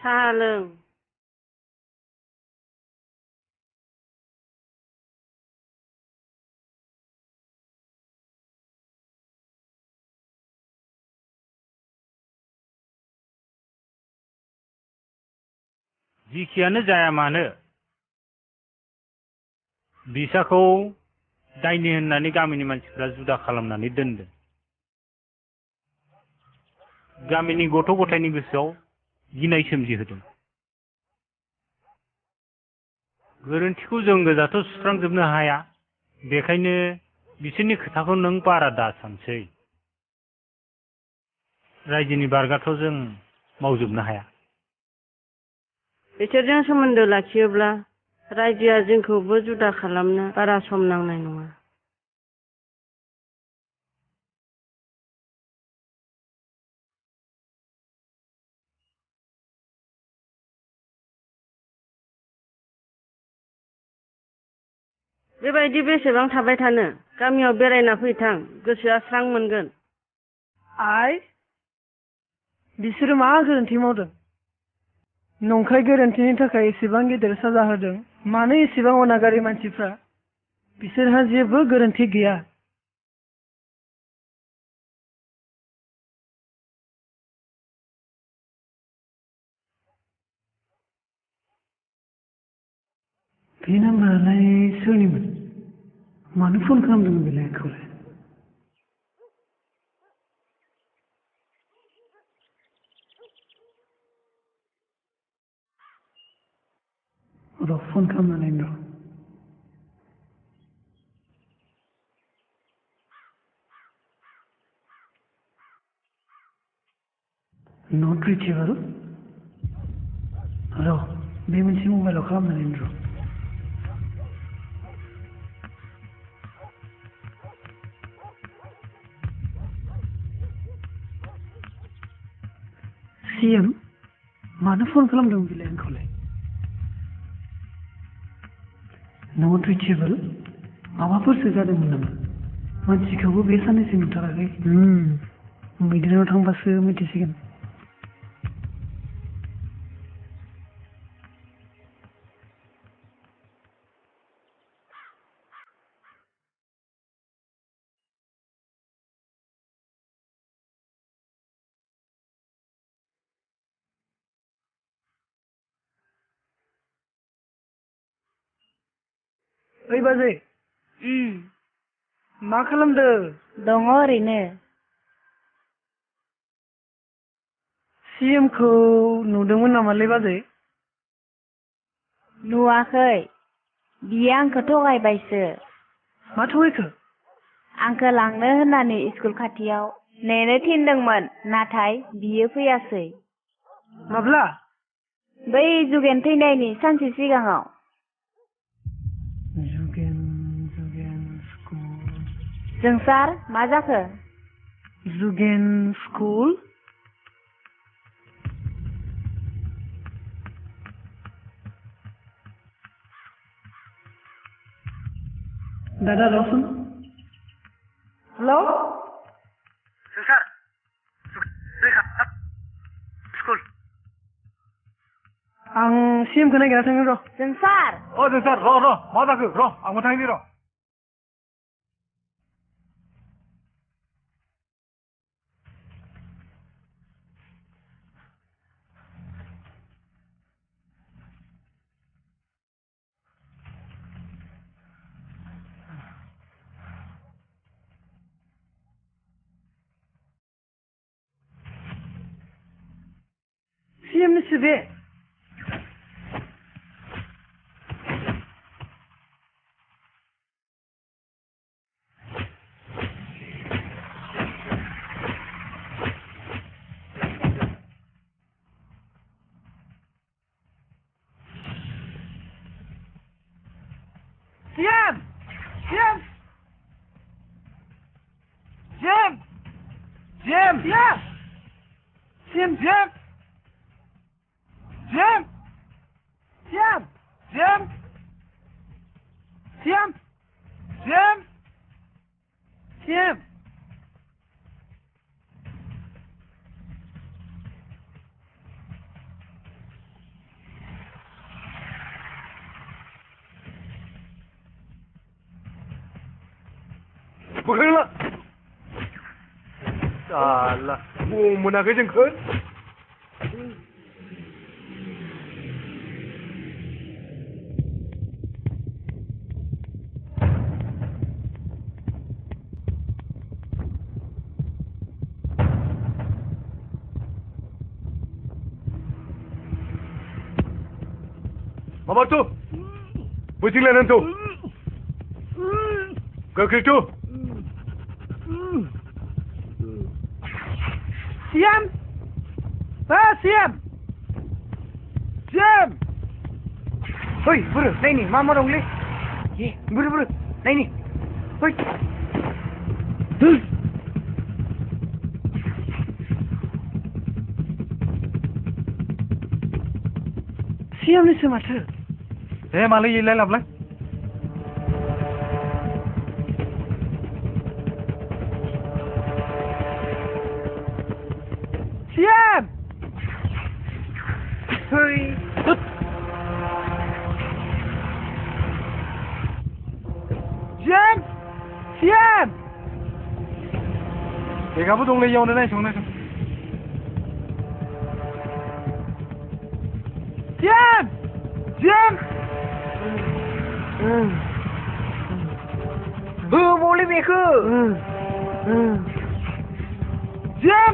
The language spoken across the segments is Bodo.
साहा लों जिखियानो जाया मानो बिसाखौ दायनि होननानै गामिनि मानसिफ्रा जुदा खालामनानै दोनदों। गामिनि गथ' गथायनि गोसोआव गिनाय सोमजिहोदों। गोरोन्थिखौ जों गोजाथ' सुस्रांजोबनो हाया, बेखायनो बिसोरनि खोथाखौ नों बारा दासानसै। रायजोनि बारगाथ' जों मावजोबनो हाया। बिसोरजों सोमोन्दो लाखियोब्ला रायजोआ जोंखौबो जुदा खालामनो बारा सम नांनाय नङा। बेबायदि बेसेबां थाबाय थानो? गामियाव बेरायना फैथां, गोसोआ स्रां मोनगोन। आइ, बिसोरो मा गोरोन्थि मावदों? नंखाय गोरोन्थिनि थाखाय एसेबां गेदेर साजा होदों। मानो एसेबां अनागारि मानसिफ्रा? बिसोरहा जेबो गोरोन्थि गैया। बे नाम्बारालाय सोरनिमोन? मानो फन खालामदोंमोन बेलाय आंखौलाय? र' फन खालामनानै र'। नट रिचेबल। र' बे मोनसे मबाइलाव खालामनानै र'। सिएम, मानो फन खालामदोंमोन बेलाय आंखौलाय? नट रिचेबल। माबाफोरसो जादोंमोन नामा? मानसिखौबो बे साननैसो नुथाराखै। मैदेराव थांबासो मिथिसिगोन। ओइ बाजै, मा खालामदों? दङ ओरैनो। सिएमखौ नुदोंमोन नामालै बाजै? नुवाखै, बियो आंखौ थगायबायसो। मा थगायखो? आंखौ लांनो होननानै स्कुल खाथियाव नेनो थिनदोंमोन, नाथाय बियो फैयासै। माब्ला? बै जुगेन थैनायनि सानसे सिगाङाव। जुगेन स्कुल। जोंसार, मा जाखो? जुगेन स्कुल? दादा रसन। हेलौ जोंसार, स्कुल। आं सिएमखौ नागिरना थांगोन र'। जोंसार। जोंसार, र' मा जाखो? र' आंबो थांनि र'। सिएमनिसो बे। सिएम! सिएम! सिएम! सिएम! सिएम! सिएम! सिएम! सिएम! सिएम! सिएम! सिएम! सिएम! बोखांला साला बम मोनाखै जोंखौ Mama tu, berjalan tu. Kaki tu. Siam! Siam! Siam! Hoi, bro, naik ni, mama dong le. Bro, naik ni. Hoi. Siam ni semata. Malah ye lai laplah. Siam! Hoi. Siam! Siam! Kamu dong le yang mana song na. Siam! Siam! Boleh mereka. Siam!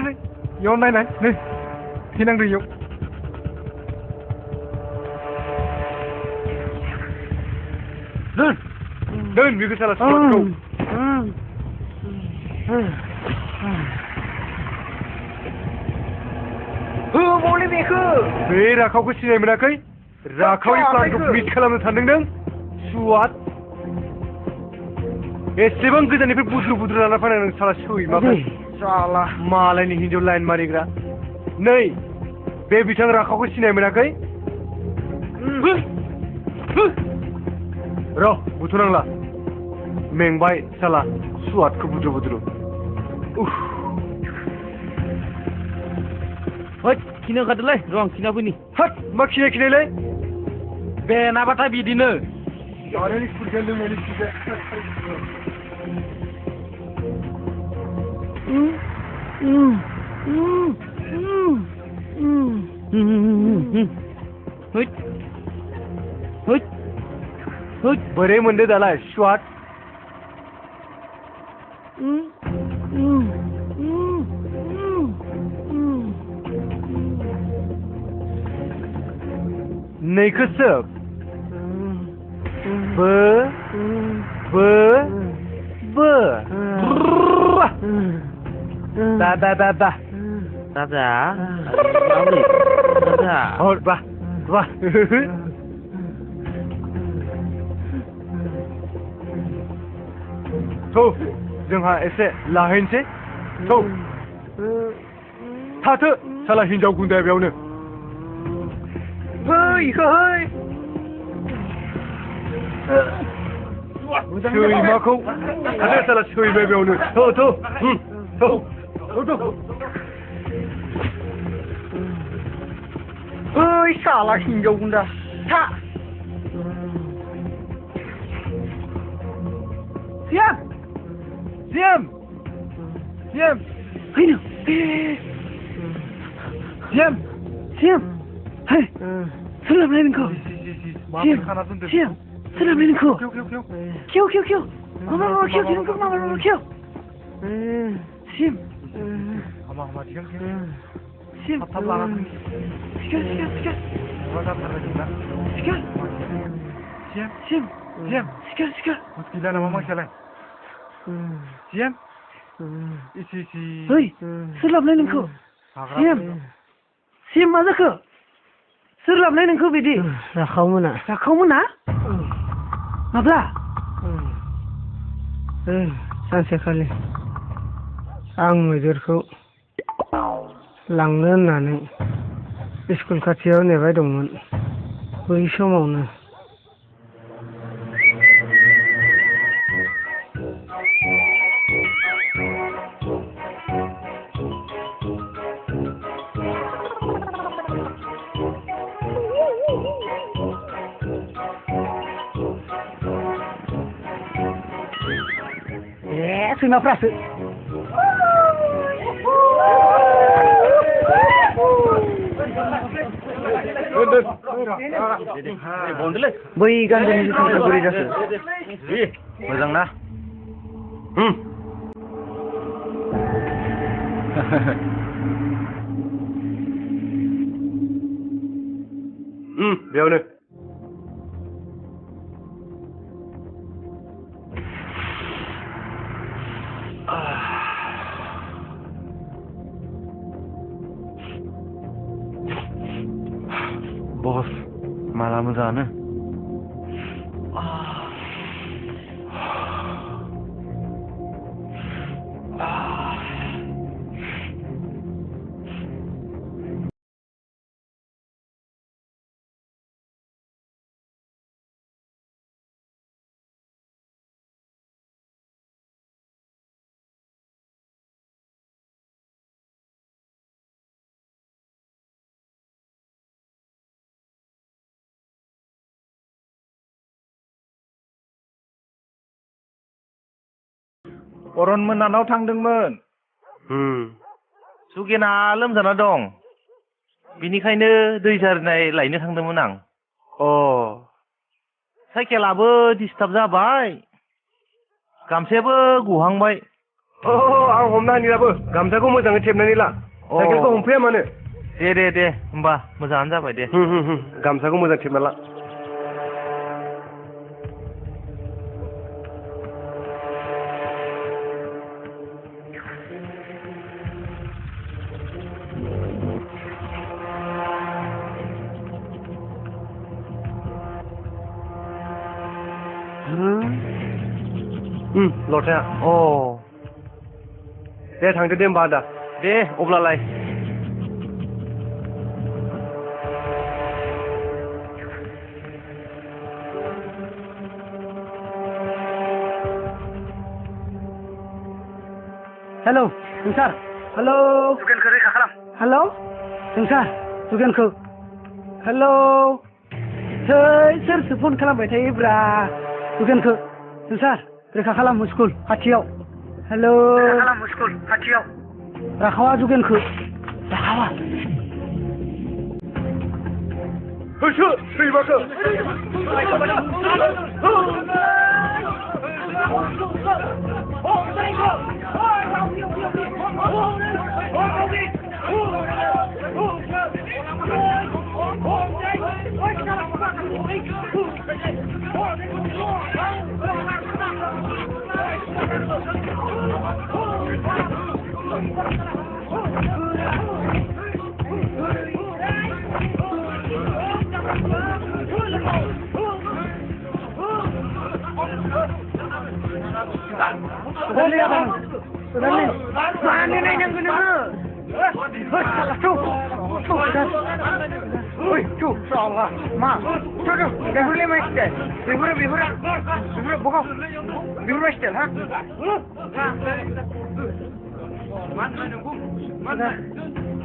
Ni. Yang này. Ni. Khi năng đi dụng. Đơn vì cái sao là sốt cầu. Boleh mereka. Bे राखावखौ सिनाय मोनाखै राखावनि प्लानखौ मिट खालामनो सानदों नों सुवाद एसेबां गोजाननिफ्राय बुद्रु लाना फैनाय नों साला सैमाखौ साला मालायनि हिन्जाव लाइन मारिग्रा नै बे बिथां राखावखौ सिनाय मोनाखै र' बुथुनांला मेंबाय साला सुवादखौ बुद्रु Hoi, kina kadalai, ruang kina apa ni? Hot, mak kina le? Ben apa tapi dina? Jangan ni kurang le, ni kurang. Hoi, beri mende dalah, suat. Nei kesep. Be. Ba. Tada. Tada. Oh, ba. Tuh, जोंहा एसे लाहैनोसै. Tuh. थाथो साला हिन्जाव गुन्दाया बेयावनो. Hei. Seimaखौ ada salah seiमा बेयावनो. Tuh. Hei, salah hinjau bunda. Tak. Siam. Ini. Siam. Hei. Selam lain kau. Siam. Selam lain kau. Kau. Mama kau. Siam. Mama diam. Siam. Apa lama? Sikit. Apa lagi nak? Sikit. Siam. Sikit. Mungkin nama mama salah. Siam. Isi. Hei. Selam lain kau. Siam mana kau? Selam lain kau bedi. Rakau mana? Apa? सानसेखालि आं मैदेरखौ लांनो होननानै स्कुल खाथियाव नेबाय दंमोन बै समावनो सैमाफ्रासो बै गान्दिनि जुथाफ्रा बोरै जाखो मोजां ना बेयावनो बस माला मोजाङानो अरन मोनानाव थांदोंमोन सुगेना लोमजाना दं बिनिखायनो दै जारिनाय लायनो थांदोंमोन आं साइकेलाबो डिस्टार्ब जाबाय गामसायाबो गहांबाय आं हमना होनिलाबो गामसाखौ मोजाङै थेबनानै ला साइकेलखौ हमफैया मानो दे होमबा मोजाङानो जाबाय दे गामसाखौ मोजां थेबना ला लथाया दे थांदो दे होमबा आदा दे अब्लालाय हेलौ जोंसार हेलौ सुगेनखौ रैखा खालाम हेलौ जोंसार सुगेनखौ हेलौ सोरसो फन खालामबाय थायोब्रा सुगेनखौ जोंसार रैखा खालाम स्कुल खाथियाव हेलौ रैखा खालाम स्कुल खाथियाव राखावा जुगेनखौ राखावा होसो सैमाखौ मानो नायनांगौ नोङो मा बेफोरलाय मा स्टाइल बेफोरो बहाव बेफोर मा स्टाइल हा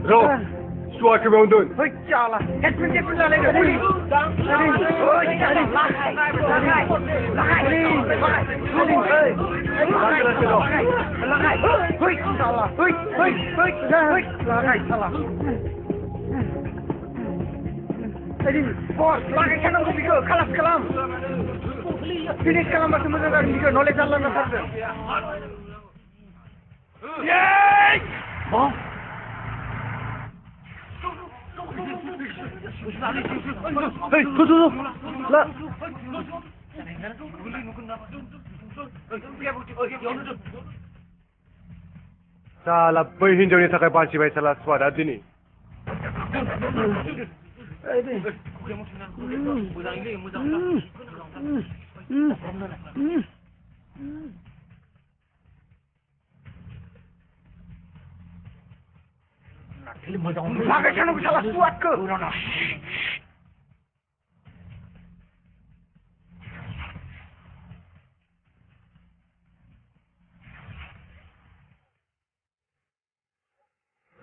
र' सुवाखौ बेयावनो दोन हेडफोन लालायदो लागायखानांगौ बेखौ खालाम फिनिश खालामबासो मोजां जागोन बेखौ नलेज जालांना थारदों साला बै हिनजावनि थाखाय बासिबाय साला स्वादा दिनै लागायखानांगौ साला स्वादखौ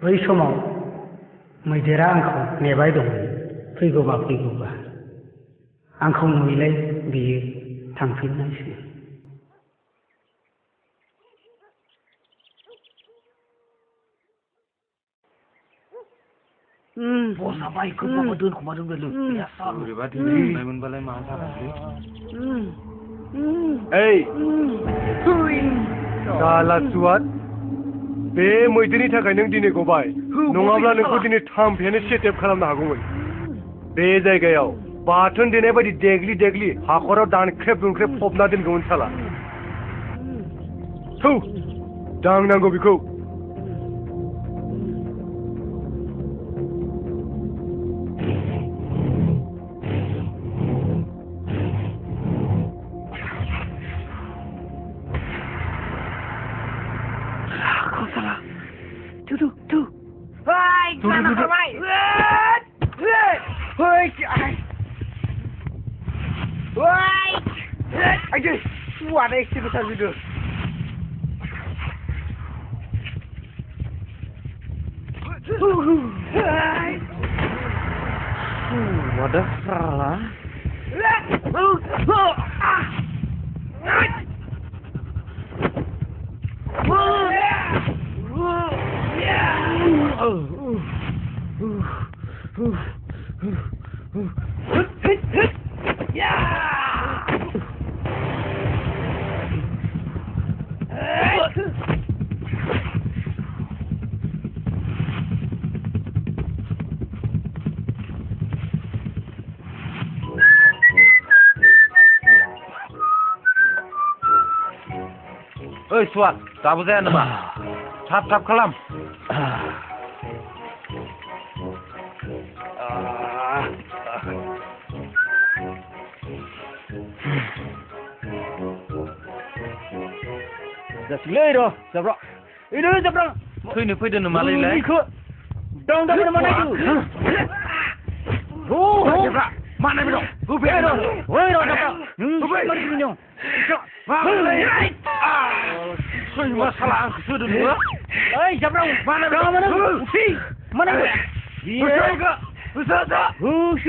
बै समाव मैदेरा आंखौ नेबाय दंमोन फैगौबा आंखौ नुयैलाय बियो थांफिननायसै बसा बाइकखौ माबा दोनखुमादों लोगो बोरैबा दिनै मोनबालाय मा जागोनलै ओइ साला सुवाद बे मैदेरनि थाखाय नों दिनै गबाय नङाब्ला नोंखौ दिनै थाम्फैयानो सेटेप खालामनो हागौमोन बे जायगायाव बाथोन देनाय बायदि देग्लि देग्लि हाखराव दानख्रेब दुनख्रेब फबना दोनगौमोन साला थौ दांनांगौ बेखौ Wadah salah. ओइ सुवाद दाबो जाया नामा थाब थाब खालाम जासिगोनलै र' जाब्रा ओइनो जाब्रा थैनो फैदों नामालाय दं दं mana itu जाब्रा mana itu gue dong woi ro jaब्रा mari sini dong soy masalah aku sudah dulu jaब्रा mana upi mana dia Usah Bodo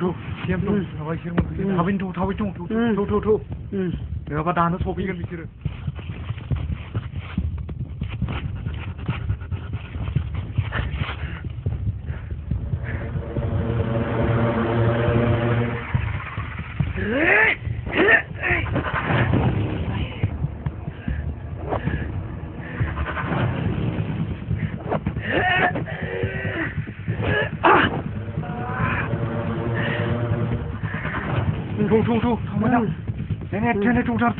tuh siap tuh tabai sir tabai tuh berapa dana sopi kan bicara tuh mana nenek tutar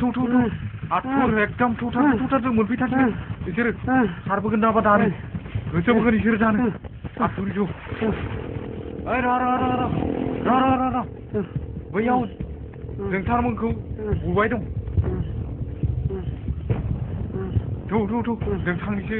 atur एकदम tutar जों मोनफैथारदों बिसोर खारबोगोन नाबा दानो गोसोबोगोन बिसोर जानो atur itu ओइ र बैयाव नोंथांमोनखौ बुबाय दं थौ जों थांनोसै